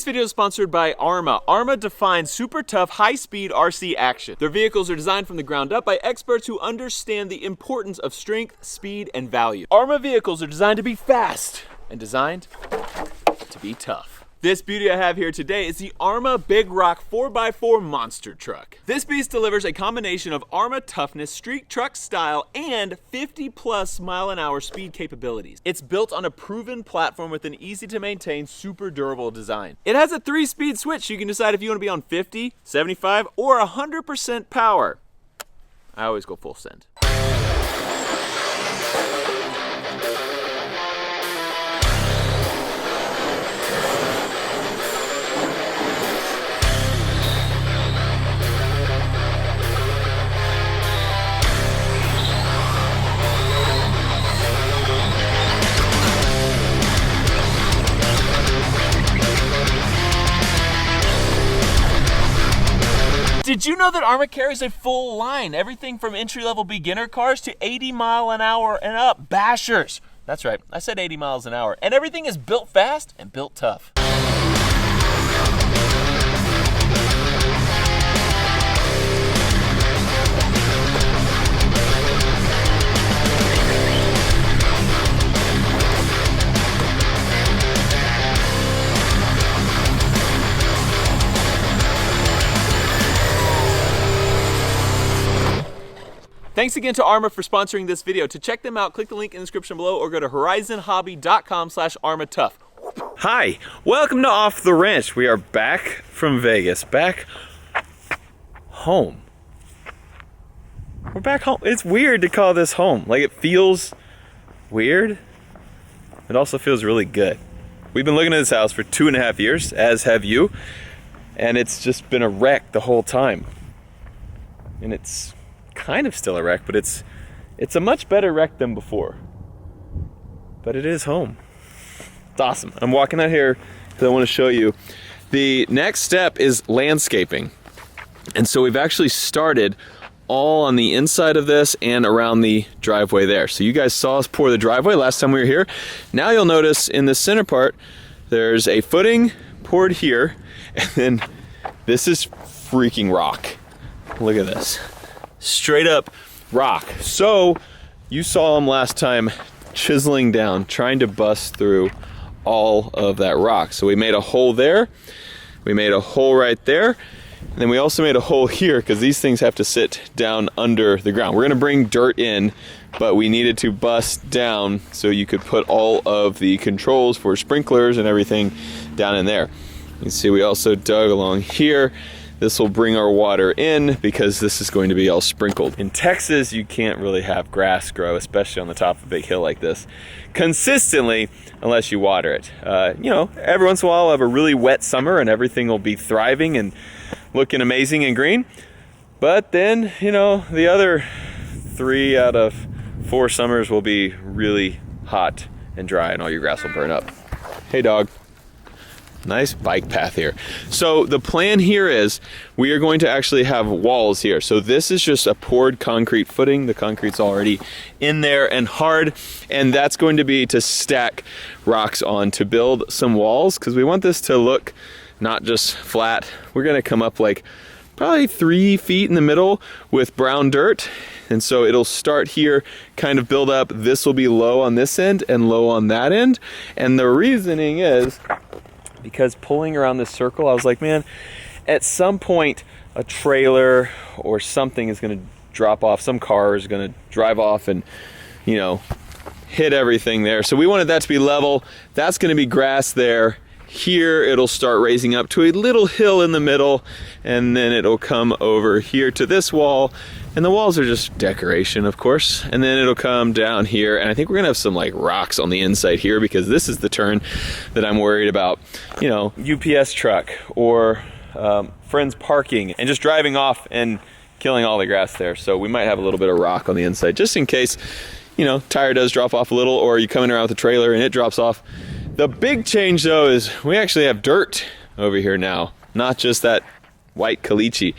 video is sponsored by ARRMA. ARRMA defines super tough, high-speed RC action. Their vehicles are designed from the ground up by experts who understand the importance of strength, speed, and value. ARRMA vehicles are designed to be fast and designed to be tough. This beauty I have here today is the ARRMA Big Rock 4x4 monster truck. This beast delivers a combination of ARRMA toughness, street truck style, and 50+ mile-an-hour speed capabilities. It's built on a proven platform with an easy to maintain, super durable design. It has a 3-speed switch, so you can decide if you want to be on 50, 75, or 100% power. I always go full send. Did you know that ARRMA carries a full line? Everything from entry-level beginner cars to 80 mile an hour and up bashers. That's right, I said 80 miles an hour. And everything is built fast and built tough. Thanks again to ARRMA for sponsoring this video. To check them out, click the link in the description below or go to horizonhobby.com/ARRMAtough. Hi, welcome to Off the Ranch. We are back from Vegas, back home. We're back home. It's weird to call this home. Like, it feels weird. It also feels really good. We've been looking at this house for 2.5 years, as have you, and it's just been a wreck the whole time. And it's kind of still a wreck, but it's a much better wreck than before. But it is home. It's awesome. I'm walking out here because I want to show you. The next step is landscaping. And so we've actually started all on the inside of this and around the driveway there. So you guys saw us pour the driveway last time we were here. Now you'll notice in the center part, there's a footing poured here, and then this is freaking rock. Look at this. Straight up rock. So you saw them last time chiseling down, trying to bust through all of that rock. So we made a hole there, we made a hole right there, and then we also made a hole here because these things have to sit down under the ground. We're gonna bring dirt in, but we needed to bust down so you could put all of the controls for sprinklers and everything down in there. You can see we also dug along here. This will bring our water in because this is going to be all sprinkled. In Texas, you can't really have grass grow, especially on the top of a big hill like this, consistently unless you water it. You know, every once in a while we'll have a really wet summer and everything will be thriving and looking amazing and green. But then, you know, the other 3 out of 4 summers will be really hot and dry and all your grass will burn up. Hey dog. Nice bike path here. So the plan here is we are going to actually have walls here. So this is just a poured concrete footing. The concrete's already in there and hard, and that's going to be to stack rocks on to build some walls because we want this to look not just flat. We're gonna come up like probably 3 feet in the middle with brown dirt. And so it'll start here, kind of build up. This will be low on this end and low on that end. And the reasoning is because pulling around this circle, I was like, man, at some point a trailer or something is going to drop off. Some car is going to drive off and, you know, hit everything there. So we wanted that to be level. That's going to be grass there. Here it'll start raising up to a little hill in the middle, and then it'll come over here to this wall, and the walls are just decoration, of course, and then it'll come down here, and I think we're gonna have some like rocks on the inside here because this is the turn that I'm worried about. You know, UPS truck or friends parking and just driving off and killing all the grass there. So we might have a little bit of rock on the inside just in case, you know, tire does drop off a little, or you come in around with the trailer and it drops off. The big change though is we actually have dirt over here now, not just that white caliche.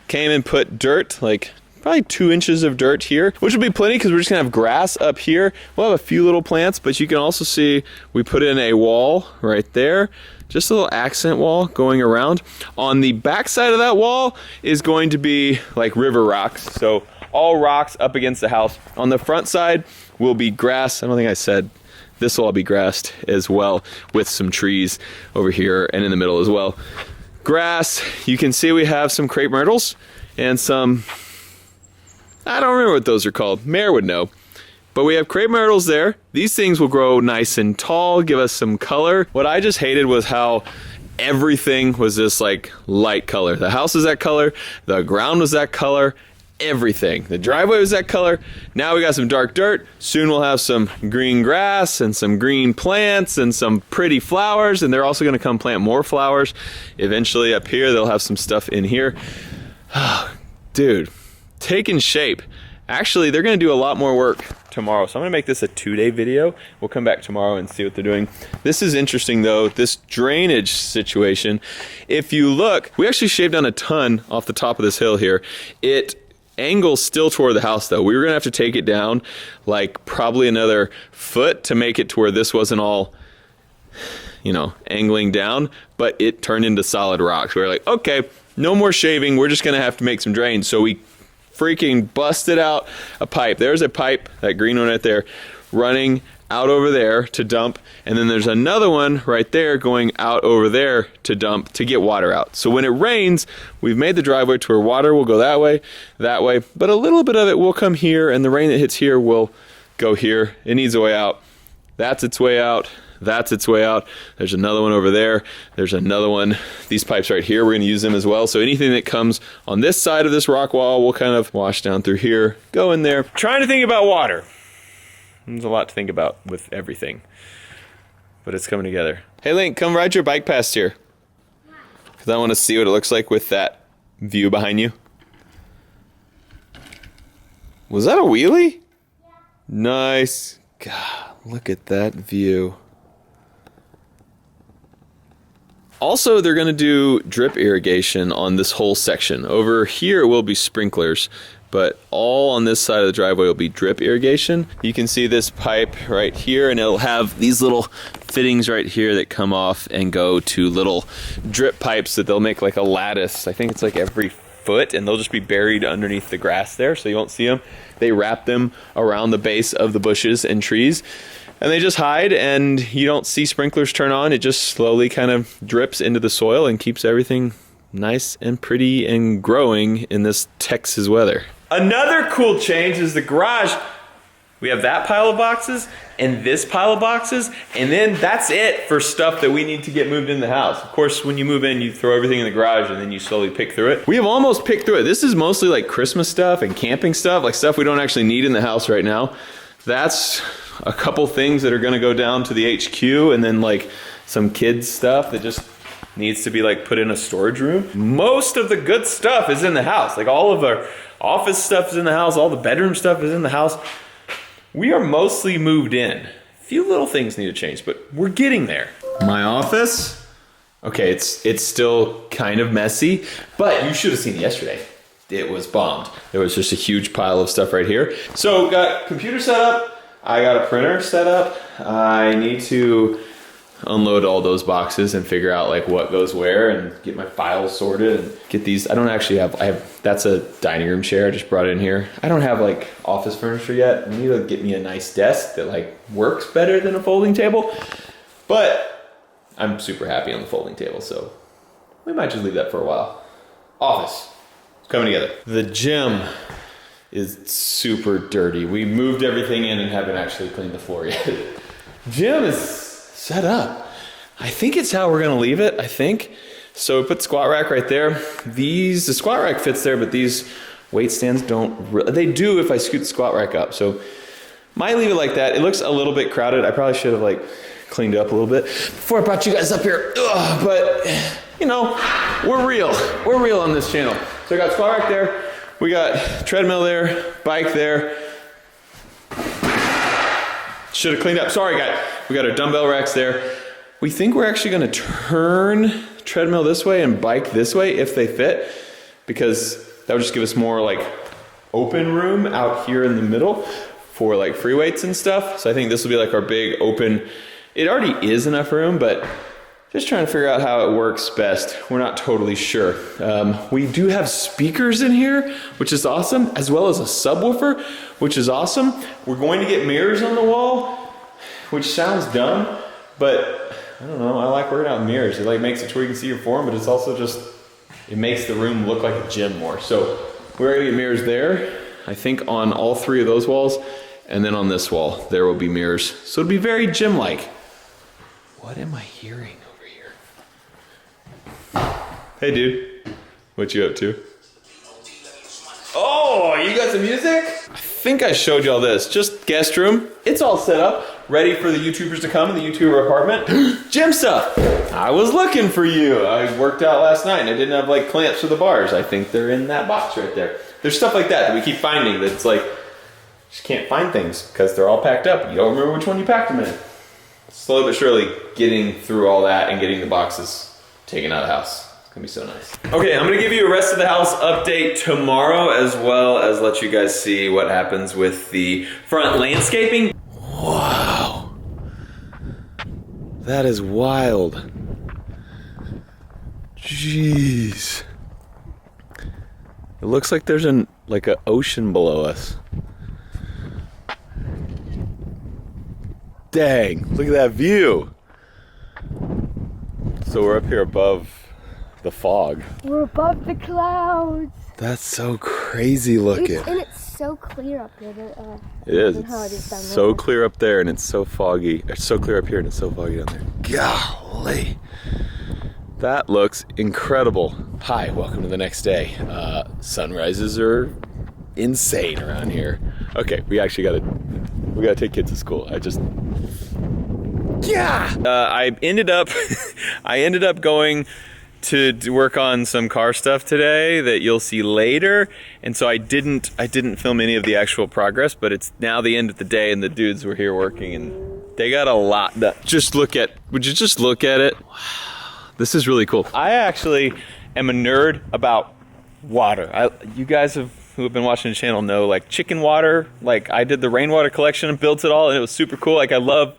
Came and put dirt, like probably 2 inches of dirt here, which will be plenty because we're just gonna have grass up here. We'll have a few little plants, but you can also see we put in a wall right there just a little accent wall going around. On the back side of that wall is going to be like river rocks. So all rocks up against the house. On the front side will be grass. I don't think I said this will all be grassed as well, with some trees over here and in the middle as well. Grass, you can see we have some crepe myrtles and some, I don't remember what those are called. Mare would know. But we have crepe myrtles there. These things will grow nice and tall, give us some color. What I just hated was how everything was this like light color. The house is that color, the ground was that color, everything. The driveway was that color. Now we got some dark dirt. Soon we'll have some green grass and some green plants and some pretty flowers, and they're also gonna come plant more flowers. Eventually up here, they'll have some stuff in here. Dude, taking shape. Actually, they're gonna do a lot more work tomorrow. So I'm gonna make this a 2-day video. We'll come back tomorrow and see what they're doing. This is interesting though, this drainage situation. If you look, we actually shaved down a ton off the top of this hill here. It angles still toward the house though. We were gonna have to take it down like probably another foot to make it to where this wasn't all, you know, angling down, but it turned into solid rocks. We were like, okay, no more shaving. We're just gonna have to make some drains. So we freaking busted out a pipe. There's a pipe, that green one right there, running out over there to dump, and then there's another one right there going out over there to dump to get water out. So when it rains, we've made the driveway to where water will go that way, but a little bit of it will come here, and the rain that hits here will go here. It needs a way out. That's its way out. That's its way out. There's another one over there. There's another one. These pipes right here, we're gonna use them as well. So anything that comes on this side of this rock wall will kind of wash down through here, go in there. Trying to think about water. There's a lot to think about with everything, but it's coming together. Hey Link, come ride your bike past here. Because I wanna see what it looks like with that view behind you. Was that a wheelie? Yeah. Nice. God, look at that view. Also, they're gonna do drip irrigation on this whole section. Over here will be sprinklers, but all on this side of the driveway will be drip irrigation. You can see this pipe right here, and it'll have these little fittings right here that come off and go to little drip pipes that they'll make like a lattice. I think it's like every foot, and they'll just be buried underneath the grass there, so you won't see them. They wrap them around the base of the bushes and trees, and they just hide, and you don't see sprinklers turn on. It just slowly kind of drips into the soil and keeps everything nice and pretty and growing in this Texas weather. Another cool change is the garage. We have that pile of boxes and this pile of boxes, and then that's it for stuff that we need to get moved in the house. Of course, when you move in, you throw everything in the garage and then you slowly pick through it. We have almost picked through it. This is mostly like Christmas stuff and camping stuff, like stuff we don't actually need in the house right now. That's a couple things that are gonna go down to the HQ, and then like some kids stuff that just needs to be like put in a storage room. Most of the good stuff is in the house. Like all of our office stuff is in the house, all the bedroom stuff is in the house. We are mostly moved in. A few little things need to change, but we're getting there. My office, okay, it's still kind of messy, but you should have seen it yesterday. It was bombed. There was just a huge pile of stuff right here. So got computer set up, I got a printer set up. I need to unload all those boxes and figure out like what goes where and get my files sorted and get these. I don't actually have, that's a dining room chair. I just brought it in here. I don't have like office furniture yet. I need to get me a nice desk that like works better than a folding table, but I'm super happy on the folding table. So we might just leave that for a while. Office, it's coming together. The gym is super dirty. We moved everything in and haven't actually cleaned the floor yet. Gym is set up. I think it's how we're gonna leave it, I think. So we put the squat rack right there. The squat rack fits there, but these weight stands don't, they do if I scoot the squat rack up. So might leave it like that. It looks a little bit crowded. I probably should have like cleaned it up a little bit before I brought you guys up here. Ugh, but you know, we're real. We're real on this channel. So I got squat rack there. We got treadmill there, bike there. Should have cleaned up. Sorry, guys. We got our dumbbell racks there. We think we're actually gonna turn treadmill this way and bike this way if they fit, because that would just give us more like open room out here in the middle for like free weights and stuff. So I think this will be like our big open, it already is enough room, but Just trying to figure out how it works best. We're not totally sure. We do have speakers in here, which is awesome, as well as a subwoofer, which is awesome. We're going to get mirrors on the wall, which sounds dumb, but I don't know, I like working out mirrors. It like makes it to where you can see your form, but it's also just, it makes the room look like a gym more. So we're gonna get mirrors there, I think on all 3 of those walls, and then on this wall, there will be mirrors. So it'll be very gym-like. What am I hearing? Hey dude, what you up to? Oh, you got some music? I think I showed y'all this, just guest room. It's all set up, ready for the YouTubers to come in the YouTuber apartment. Gym stuff. I was looking for you. I worked out last night and I didn't have like clamps for the bars. I think they're in that box right there. There's stuff like that we keep finding that's like, just can't find things because they're all packed up. You don't remember which one you packed them in. Slowly but surely getting through all that and getting the boxes taken out of the house. It's gonna be so nice. Okay, I'm gonna give you a rest of the house update tomorrow, as well as let you guys see what happens with the front landscaping. Wow. That is wild. Jeez. It looks like there's like an ocean below us. Dang, look at that view. So we're up here above the fog. We're above the clouds. That's so crazy looking. And it's so clear up there. It is. Than how it is down So there. clear up there and it's so foggy. It's so clear up here and it's so foggy down there. Golly. That looks incredible. Hi, welcome to the next day. Sunrises are insane around here. Okay, we gotta take kids to school. I ended up going to work on some car stuff today that you'll see later, and so I didn't film any of the actual progress, but it's now the end of the day and the dudes were here working and they got a lot done. Would you just look at it? Wow, this is really cool. I actually am a nerd about water. You guys who have been watching the channel know, like, chicken water, like I did the rainwater collection and built it all and it was super cool. Like, I love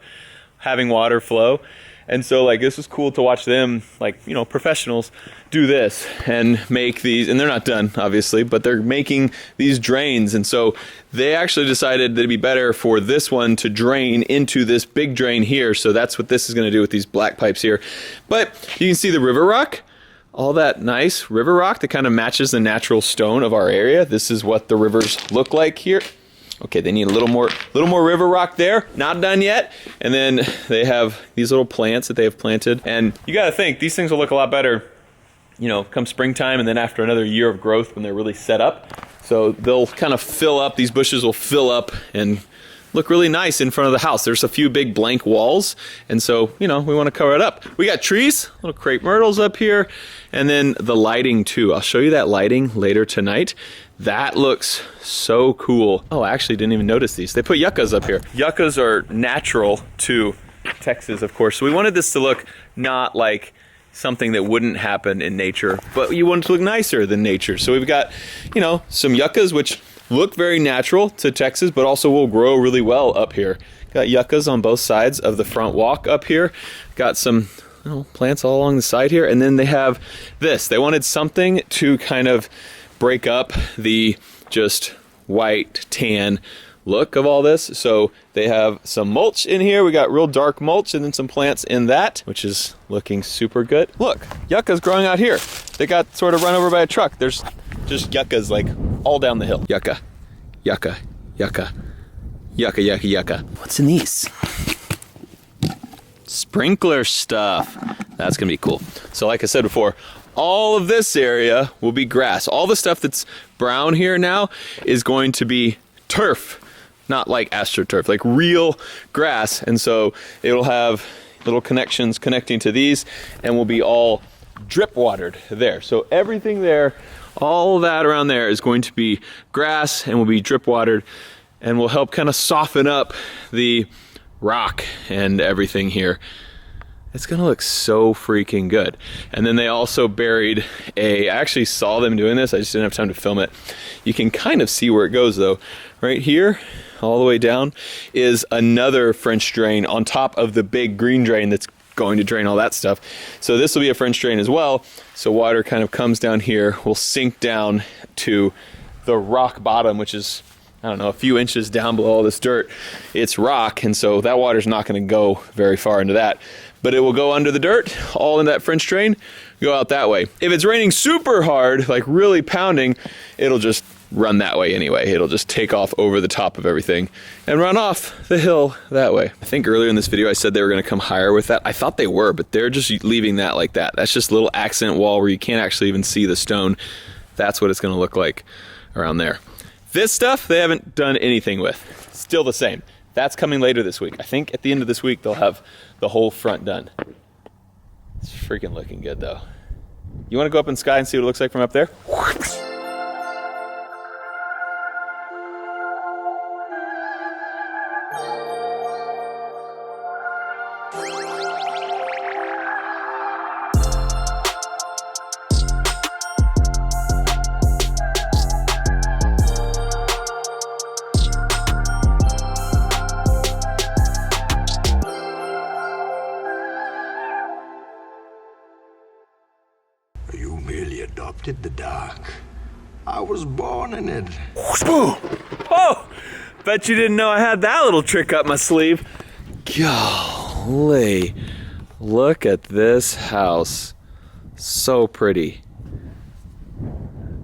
having water flow. And so like this was cool to watch them, like, you know, professionals do this and make these, and they're not done obviously, but they're making these drains. And so they actually decided that it'd be better for this one to drain into this big drain here. So that's what this is gonna do with these black pipes here. But you can see the river rock, all that nice river rock that kind of matches the natural stone of our area. This is what the rivers look like here. Okay, they need a little more river rock there. Not done yet. And then they have these little plants that they have planted. And you gotta think, these things will look a lot better, you know, come springtime and then after another year of growth when they're really set up. So they'll kind of fill up, these bushes will fill up and look really nice in front of the house. There's a few big blank walls. And so, you know, we wanna cover it up. We got trees, little crepe myrtles up here. And then the lighting too. I'll show you that lighting later tonight. That looks so cool. Oh, I actually didn't even notice these. They put yuccas up here. Yuccas are natural to Texas, of course. So we wanted this to look not like something that wouldn't happen in nature, but you want it to look nicer than nature. So we've got, you know, some yuccas, which look very natural to Texas, but also will grow really well up here. Got yuccas on both sides of the front walk up here. Got some plants all along the side here. And then they have this. They wanted something to kind of break up the just white tan look of all this. So they have some mulch in here. We got real dark mulch and then some plants in that, which is looking super good. Look, yucca's growing out here. They got sort of run over by a truck. There's just yuccas like all down the hill. Yucca, yucca, yucca, yucca, yucca, yucca. What's in these? Sprinkler stuff. That's gonna be cool. So like I said before, all of this area will be grass. All the stuff that's brown here now is going to be turf, not like astroturf, like real grass. And so it'll have little connections connecting to these and will be all drip watered there. So everything there, all that around there is going to be grass and will be drip watered and will help kind of soften up the rock and everything here. It's gonna look so freaking good. And then they also buried I actually saw them doing this, I just didn't have time to film it. You can kind of see where it goes though. Right here, all the way down, is another French drain on top of the big green drain that's going to drain all that stuff. So this will be a French drain as well. So water kind of comes down here, will sink down to the rock bottom, which is, I don't know, a few inches down below all this dirt. It's rock, and so that water's not going to go very far into that. But it will go under the dirt, all in that French drain, go out that way. If it's raining super hard, like really pounding, it'll just run that way anyway. It'll just take off over the top of everything and run off the hill that way. I think earlier in this video I said they were gonna come higher with that. I thought they were, but they're just leaving that like that. That's just a little accent wall where you can't actually even see the stone. That's what it's gonna look like around there. This stuff, they haven't done anything with. Still the same. That's coming later this week. I think at the end of this week, they'll have the whole front done. It's freaking looking good though. You wanna go up in the sky and see what it looks like from up there? You merely adopted the dark. I was born in it. Oh, bet you didn't know I had that little trick up my sleeve. Golly, look at this house. So pretty.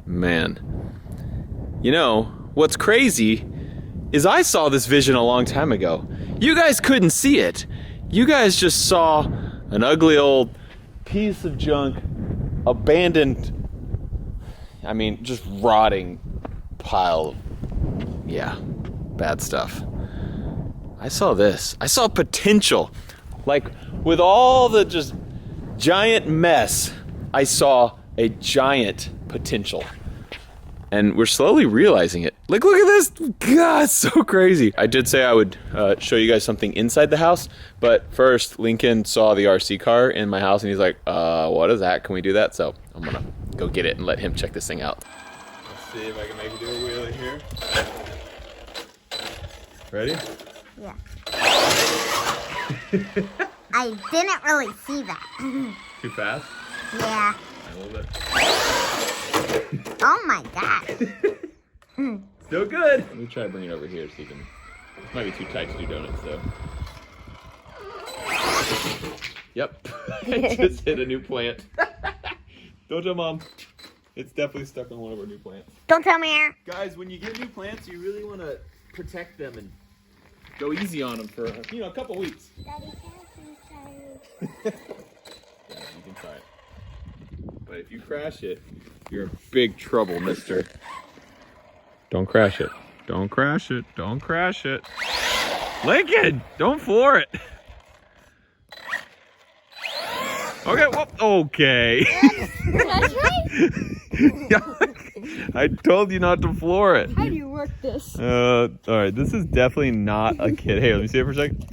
Man. You know, what's crazy is I saw this vision a long time ago. You guys couldn't see it. You guys just saw an ugly old piece of junk, abandoned, I mean, just rotting pile of, yeah, bad stuff. I saw this. I saw potential. Like, with all the just giant mess, I saw a giant potential. And we're slowly realizing it. Like, look at this. God, it's so crazy. I did say I would show you guys something inside the house, but first Lincoln saw the RC car in my house and he's like, what is that? Can we do that? So I'm gonna go get it and let him check this thing out. Let's see if I can make it do a wheelie here. Ready? Yeah. I didn't really see that. Too fast? Yeah. A little bit. Oh my god. Still good. Let me try to bring it over here so you can. It might be too tight to do donuts though. Yep. I just hit a new plant. Don't tell Mom. It's definitely stuck on one of our new plants. Don't tell me. Guys, when you get new plants, you really want to protect them and go easy on them for, you know, a couple weeks. Daddy, can Yeah, you can try it. But if you crash it, you're in big trouble, mister. Don't crash it. Don't crash it. Don't crash it. Lincoln, don't floor it. Okay, well, okay. That's right. I told you not to floor it. How do you work this? All right, this is definitely not a kid. Hey, let me see it for a second.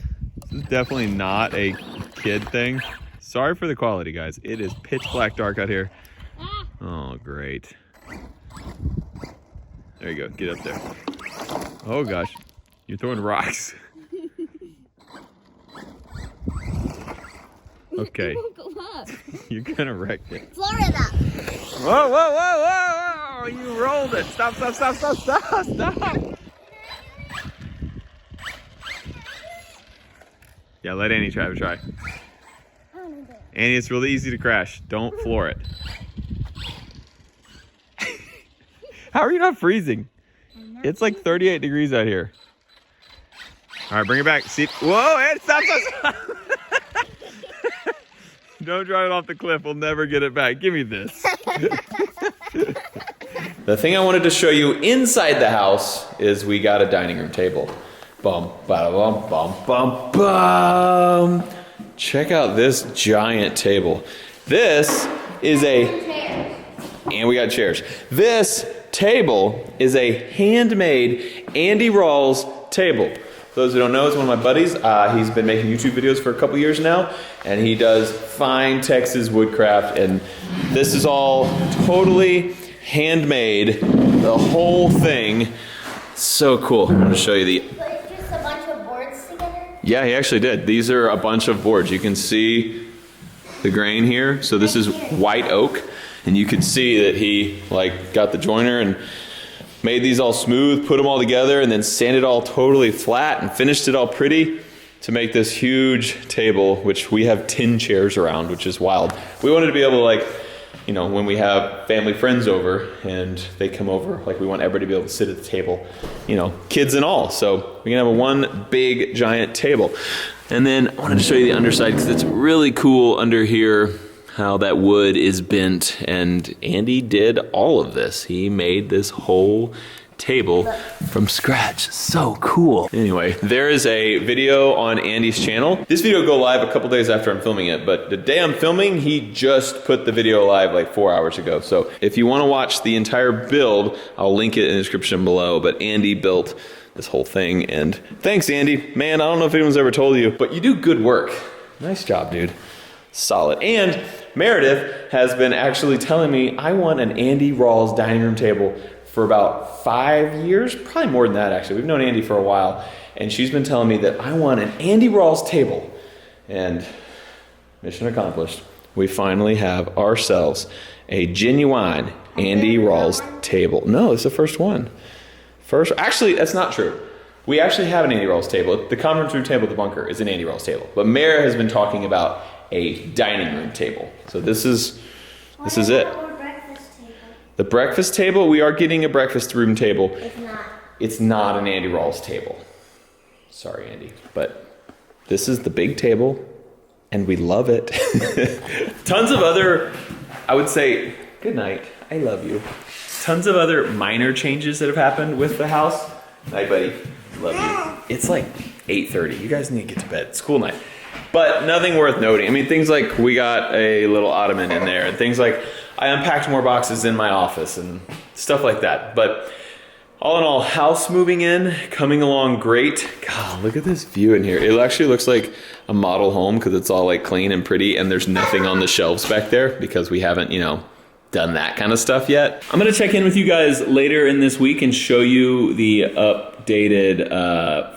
This is definitely not a kid thing. Sorry for the quality, guys. It is pitch black dark out here. Oh, great. There you go. Get up there. Oh, gosh. You're throwing rocks. Okay. It won't go up. You're gonna wreck it. Florida. Whoa, whoa, whoa, whoa, whoa! You rolled it. Stop, stop, stop, stop, stop, stop. Yeah, let Annie try. Annie, it's really easy to crash. Don't floor it. How are you not freezing? It's like 38 degrees out here. All right, bring it back. See, whoa, Annie, stop, stop, stop. Don't drive it off the cliff. We'll never get it back. Give me this. The thing I wanted to show you inside the house is we got a dining room table. Bum, bada, bum, bum, bum, bum. Check out this giant table. This is and we got chairs. This table is a handmade Andy Rawls table. For those who don't know, it's one of my buddies. He's been making YouTube videos for a couple years now, and he does fine Texas woodcraft, and this is all totally handmade, the whole thing. So cool. I'm gonna show you the... But it's just a bunch of boards together? Yeah, he actually did. These are a bunch of boards. You can see the grain here. So this is white oak, and you can see that he like got the joiner and made these all smooth, put them all together, and then sanded all totally flat and finished it all pretty to make this huge table, which we have 10 chairs around, which is wild. We wanted to be able to, like, you know, when we have family friends over and they come over, like, we want everybody to be able to sit at the table, you know, kids and all. So we can have one big giant table. And then I wanted to show you the underside because it's really cool under here how that wood is bent, and Andy did all of this. He made this whole table from scratch. So cool. Anyway, there is a video on Andy's channel. This video will go live a couple days after I'm filming it, but the day I'm filming, he just put the video live like 4 hours ago. So if you want to watch the entire build, I'll link it in the description below. But Andy built this whole thing, and thanks, Andy. Man, I don't know if anyone's ever told you, but you do good work. Nice job, dude. Solid. And Meredith has been actually telling me I want an Andy Rawls dining room table for about 5 years, probably more than that actually. We've known Andy for a while, and she's been telling me that I want an Andy Rawls table. And mission accomplished. We finally have ourselves a genuine Andy Rawls table. No, it's the first one. Actually, that's not true. We actually have an Andy Rawls table. The conference room table at the bunker is an Andy Rawls table. But Mara has been talking about a dining room table. So this is it. The breakfast table, we are getting a breakfast room table. It's not an Andy Rawls table. Sorry, Andy. But this is the big table, and we love it. Tons of other, I would say, good night, I love you. Tons of other minor changes that have happened with the house. Night, buddy. Love you. It's like 8:30. You guys need to get to bed. It's cool night. But nothing worth noting. I mean, things like we got a little ottoman in there, and things like I unpacked more boxes in my office and stuff like that. But all in all, house moving in, coming along great. God, look at this view in here. It actually looks like a model home because it's all like clean and pretty, and there's nothing on the shelves back there because we haven't, you know, done that kind of stuff yet. I'm gonna check in with you guys later in this week and show you the updated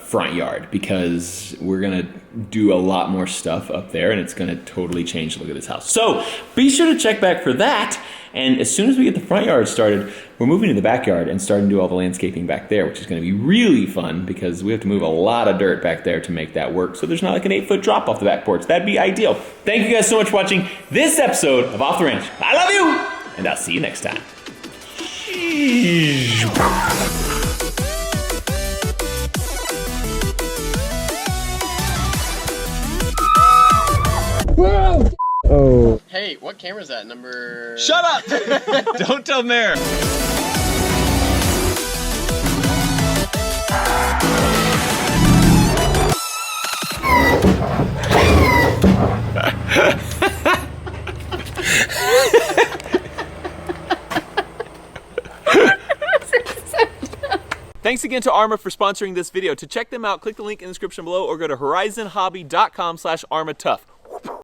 front yard because we're gonna do a lot more stuff up there and it's gonna totally change the look of this house. So be sure to check back for that. And as soon as we get the front yard started, we're moving to the backyard and starting to do all the landscaping back there, which is gonna be really fun because we have to move a lot of dirt back there to make that work. So there's not like an 8-foot drop off the back porch. That'd be ideal. Thank you guys so much for watching this episode of Off the Ranch. I love you, and I'll see you next time. Hey, what camera is that? Number... Shut up! Don't tell Mare. Thanks again to ARRMA for sponsoring this video. To check them out, click the link in the description below or go to horizonhobby.com/ARRMAtough.